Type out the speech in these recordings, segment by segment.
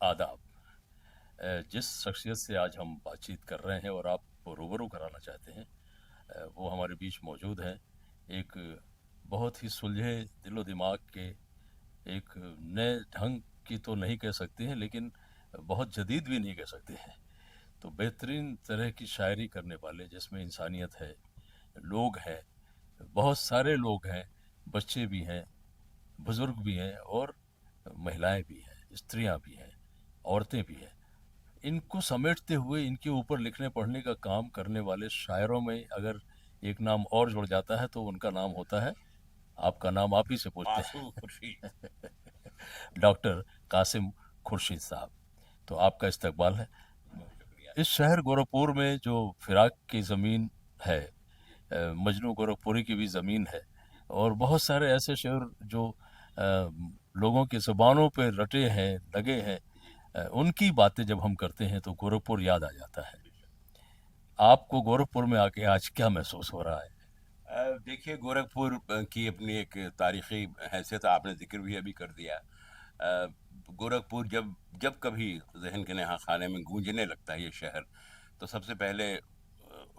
आदाब। जिस शख्सियत से आज हम बातचीत कर रहे हैं और आप रूबरू कराना चाहते हैं, वो हमारे बीच मौजूद हैं। एक बहुत ही सुलझे दिलो दिमाग के, एक नए ढंग की तो नहीं कह सकते हैं, लेकिन बहुत जदीद भी नहीं कह सकते हैं। तो बेहतरीन तरह की शायरी करने वाले, जिसमें इंसानियत है, लोग हैं, बहुत सारे लोग हैं, बच्चे भी हैं, बुजुर्ग भी हैं और महिलाएं भी हैं, स्त्रियां भी हैं, औरतें भी हैं। इनको समेटते हुए इनके ऊपर लिखने पढ़ने का काम करने वाले शायरों में अगर एक नाम और जुड़ जाता है तो उनका नाम होता है, आपका नाम आप ही से पूछते मासूम हैं। खुर्शीद। डॉक्टर कासिम खुर्शीद साहब, तो आपका इस्तकबाल है। बहुत शुक्रिया। इस शहर गोरखपुर में जो फिराक की ज़मीन है, मजनू गोरखपुरी की भी ज़मीन है, और बहुत सारे ऐसे शेर जो लोगों की ज़ुबानों पे रटे हैं, लगे हैं। उनकी बातें जब हम करते हैं तो गोरखपुर याद आ जाता है। आपको गोरखपुर में आके आज क्या महसूस हो रहा है? देखिए, गोरखपुर की अपनी एक तारीखी हैसियत आपने जिक्र भी अभी कर दिया। गोरखपुर जब जब कभी जहन के नहा खाने में गूंजने लगता है ये शहर, तो सबसे पहले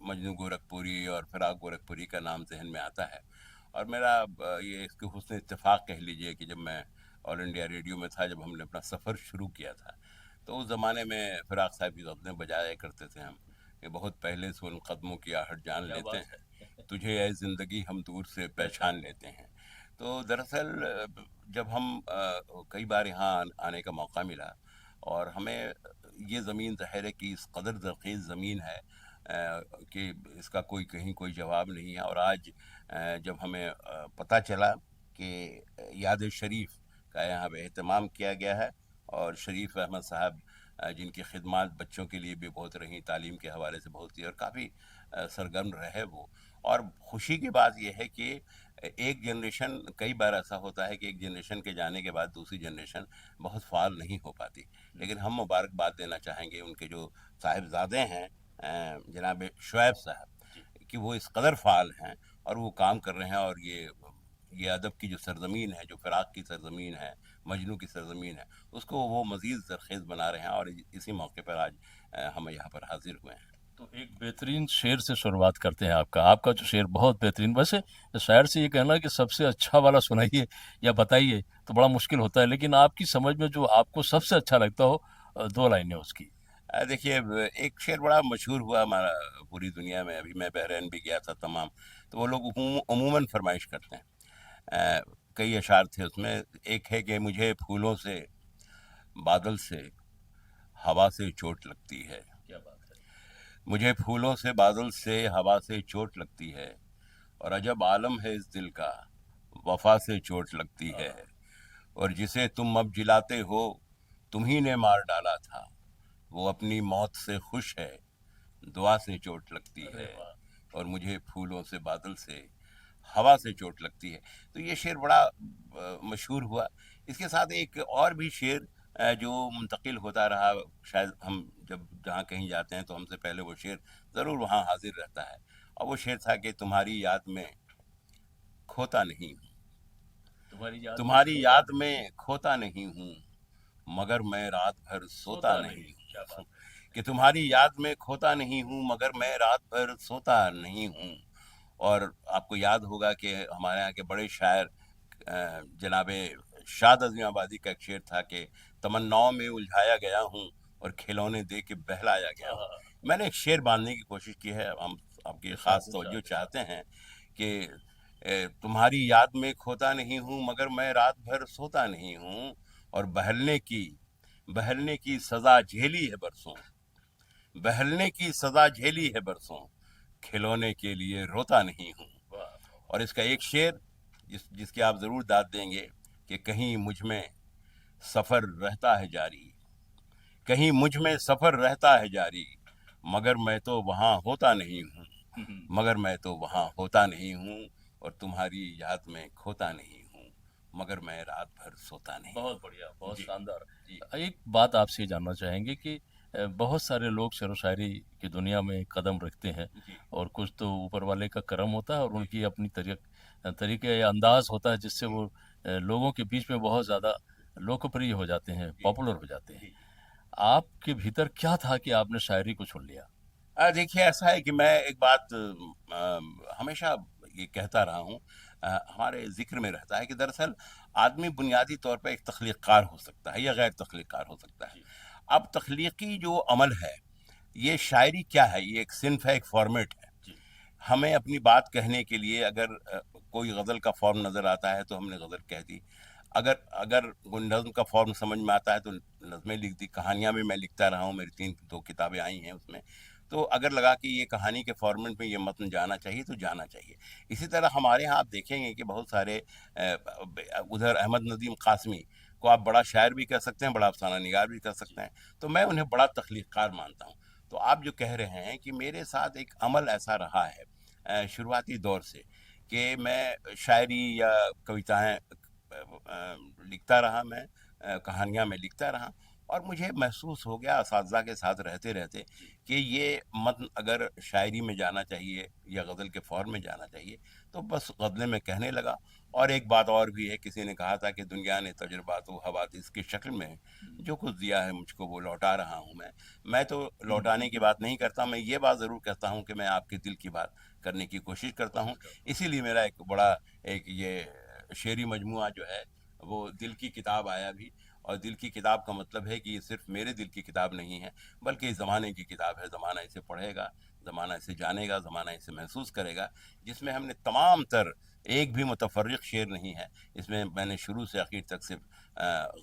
मजनू गोरखपुरी और फिराक गोरखपुरी का नाम जहन में आता है। और मेरा ये इसके हुस्न इत्तेफाक कह लीजिए कि जब मैं ऑल इंडिया रेडियो में था, जब हमने अपना सफ़र शुरू किया था, तो उस ज़माने में फिराक साहब की गज़लें बजाया करते थे हम, कि बहुत पहले से उन कदमों की आहट जान क्या लेते बात हैं, है। तुझे ऐ ज़िंदगी हम दूर से पहचान लेते हैं। तो दरअसल जब हम कई बार यहाँ आने का मौका मिला, और हमें ये ज़मीन ज़ाहिर है कि इस कदर ज़रख़ीज़ ज़मीन है कि इसका कोई कहीं कोई जवाब नहीं है। और आज जब हमें पता चला कि याद शरीफ का यहाँ पे एहतमाम किया गया है, और शरीफ अहमद साहब जिनकी खिदमत बच्चों के लिए भी बहुत रही, तालीम के हवाले से बहुत थी, और काफ़ी सरगर्म रहे वो। और खुशी की बात यह है कि एक जनरेशन, कई बार ऐसा होता है कि एक जनरेशन के जाने के बाद दूसरी जनरेशन बहुत फ़ाल नहीं हो पाती, लेकिन हम मुबारकबाद देना चाहेंगे उनके जो साहिबजादे हैं, जनाब शुएब साहब, जी। कि वो इस कदर फ़ाल हैं और वो काम कर रहे हैं। और ये अदब की जो सरज़मीन है, जो फ़िराक की सरज़मीन है, मजनू की सरज़मीन है, उसको वो मज़ीद ज़रख़ीज़ बना रहे हैं। और इसी मौके पर आज हम यहाँ पर हाज़िर हुए हैं। तो एक बेहतरीन शेर से शुरुआत करते हैं। आपका आपका जो शेर बहुत बेहतरीन, वैसे शायर से ये कहना कि सबसे अच्छा वाला सुनाइए या बताइए तो बड़ा मुश्किल होता है, लेकिन आपकी समझ में जो आपको सबसे अच्छा लगता हो, दो लाइनें उसकी। देखिए, एक शेर बड़ा मशहूर हुआ हमारा पूरी दुनिया में, अभी मैं बहरीन भी गया था तमाम, तो वो लोग उमूमन फरमाइश करते हैं। अ, कई अशार थे उसमें। एक है कि मुझे फूलों से, बादल से, हवा से चोट लगती है। क्या बात है। मुझे फूलों से, बादल से, हवा से चोट लगती है, और अजब आलम है इस दिल का, वफा से चोट लगती है। हाँ। और जिसे तुम अब जिलाते हो, तुम्ही ने मार डाला था, वो अपनी मौत से खुश है, दुआ से चोट लगती अरे है। वाह। और मुझे फूलों से, बादल से, हवा से चोट लगती है। तो ये शेर बड़ा मशहूर हुआ। इसके साथ एक और भी शेर जो मुंतकिल होता रहा, शायद हम जब जहाँ कहीं जाते हैं तो हमसे पहले वो शेर ज़रूर वहाँ हाजिर रहता है। और वो शेर था कि तुम्हारी याद में खोता नहीं हूँ, तुम्हारी याद में तुम्हारी खोता याद नहीं, में खोता नहीं हूँ, मगर मैं रात भर सोता सोता नहीं। नहीं क्या हूँ। बात है। कि तुम्हारी याद में खोता नहीं हूँ, मगर मैं रात भर सोता नहीं हूँ। और आपको याद होगा कि हमारे यहाँ के बड़े शायर जनाबे शाद अज़ीम आबादी का एक शेर था कि तमन्नाओं में उलझाया गया हूँ, और खिलौने दे के बहलाया गया हाँ हूँ। हाँ। मैंने एक शेर बांधने की कोशिश की है। हम आपकी ख़ास इरशाद तवज्जो इरशाद इरशाद। चाहते हैं कि तुम्हारी याद में खोता नहीं हूँ, मगर मैं रात भर सोता नहीं हूँ, और बहलने की सज़ा झेली है बरसों, बहलने की सज़ा झेली है बरसों, खिलौने के लिए रोता नहीं हूँ। वाह वाह और वाह। इसका एक शेर जिसकी आप ज़रूर दाद देंगे कि कहीं मुझ में सफ़र रहता है जारी, कहीं मुझ में सफ़र रहता है जारी, मगर मैं तो वहाँ होता नहीं हूँ, मगर मैं तो वहाँ होता नहीं हूँ, और तुम्हारी याद में खोता नहीं हूँ, मगर मैं रात भर सोता नहीं बहुत बढ़िया, हूँ। बहुत जी। शानदार। जी। एक बात आपसे ये जानना चाहेंगे कि बहुत सारे लोग शेरो शायरी की दुनिया में कदम रखते हैं, जी। और कुछ तो ऊपर वाले का करम होता है और जी। उनकी अपनी तरीके या अंदाज होता है, जिससे जी। वो लोगों के बीच में बहुत ज़्यादा लोकप्रिय हो जाते हैं, जी। पॉपुलर हो जाते हैं। जी। آپ کے भीतर क्या था कि आपने शायरी को चुन लिया? देखिए ऐसा है कि मैं एक बात हमेशा ये कहता रहा हूँ, हमारे ज़िक्र में रहता है कि दरअसल आदमी बुनियादी तौर पे एक तख्लीक़-कार हो सकता है या गैर तख्लीक़-कार हो सकता है। जी, अब तख्लीक़ी जो अमल है, ये शायरी क्या है? ये एक सिन्फ़ है, एक फ़ॉर्मेट है। जी, हमें अपनी बात कहने के लिए अगर कोई गज़ल का फ़ॉर्म नज़र आता है तो हमने गज़ल कह दी। अगर अगर कोई नज़्म का फ़ॉर्म समझ में आता है तो नज़्में लिख दी। कहानियाँ भी मैं लिखता रहा हूँ, मेरी 2 किताबें आई हैं उसमें। तो अगर लगा कि ये कहानी के फ़ॉर्मेट में ये मतन जाना चाहिए तो जाना चाहिए। इसी तरह हमारे यहाँ आप देखेंगे कि बहुत सारे उधर अहमद नदीम क़ासमी को आप बड़ा शायर भी कह सकते हैं, बड़ा अफ़साना निगार भी कह सकते हैं। तो मैं उन्हें बड़ा तख्लीक़-कार मानता हूँ। तो आप जो कह रहे हैं कि मेरे साथ एक अमल ऐसा रहा है शुरुआती दौर से कि मैं शायरी या कविताएं लिखता रहा, मैं कहानियाँ में लिखता रहा, और मुझे महसूस हो गया असातिज़ा के साथ रहते रहते कि ये मतन अगर शायरी में जाना चाहिए या गज़ल के फॉर्म में जाना चाहिए, तो बस गज़लें में कहने लगा। और एक बात और भी है, किसी ने कहा था कि दुनिया ने तजुर्बात व हवादिस की शक्ल में जो कुछ दिया है मुझको वो लौटा रहा हूँ मैं तो लौटाने की बात नहीं करता, मैं ये बात ज़रूर कहता हूँ कि मैं आपके दिल की बात करने की कोशिश करता हूँ। इसीलिए मेरा एक बड़ा एक ये शेरी मजमुआ जो है वो दिल की किताब आया भी। और दिल की किताब का मतलब है कि ये सिर्फ मेरे दिल की किताब नहीं है, बल्कि इस ज़माने की किताब है। ज़माना इसे पढ़ेगा, ज़माना इसे जानेगा, ज़माना इसे महसूस करेगा। जिसमें हमने तमाम तर, एक भी मुतफ़र्रिक़ शेर नहीं है इसमें। मैंने शुरू से आखिर तक सिर्फ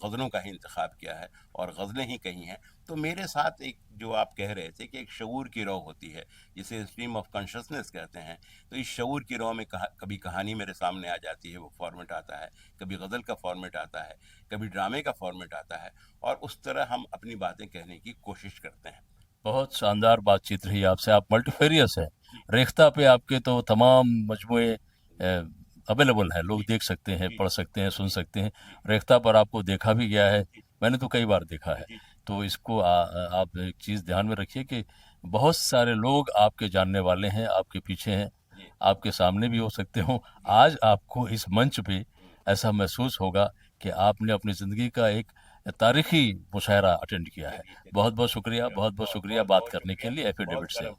गज़लों का ही इंतखाब किया है और गज़लें ही कही हैं। तो मेरे साथ एक जो आप कह रहे थे कि एक शऊर की रौ होती है, जिसे स्ट्रीम ऑफ कॉन्शसनेस कहते हैं। तो इस शऊर की रौ में कभी कहानी मेरे सामने आ जाती है, वो फॉर्मेट आता है, कभी गज़ल का फॉर्मेट आता है, कभी ड्रामे का फॉर्मेट आता है, और उस तरह हम अपनी बातें कहने की कोशिश करते हैं। बहुत शानदार बातचीत रही आपसे। आप मल्टीफेरियस हैं। रेख्ता पे आपके तो तमाम मजमूए अवेलेबल हैं, लोग देख सकते हैं, पढ़ सकते हैं, सुन सकते हैं। रेख्ता पर आपको देखा भी गया है, मैंने तो कई बार देखा है। तो इसको आप एक चीज़ ध्यान में रखिए कि बहुत सारे लोग आपके जानने वाले हैं, आपके पीछे हैं, आपके सामने भी हो सकते हों। आज आपको इस मंच पे ऐसा महसूस होगा कि आपने अपनी ज़िंदगी का एक तारीखी मुशायरा अटेंड किया है। बहुत बहुत शुक्रिया, बहुत बहुत शुक्रिया बात करने के लिए एफिडेविट से।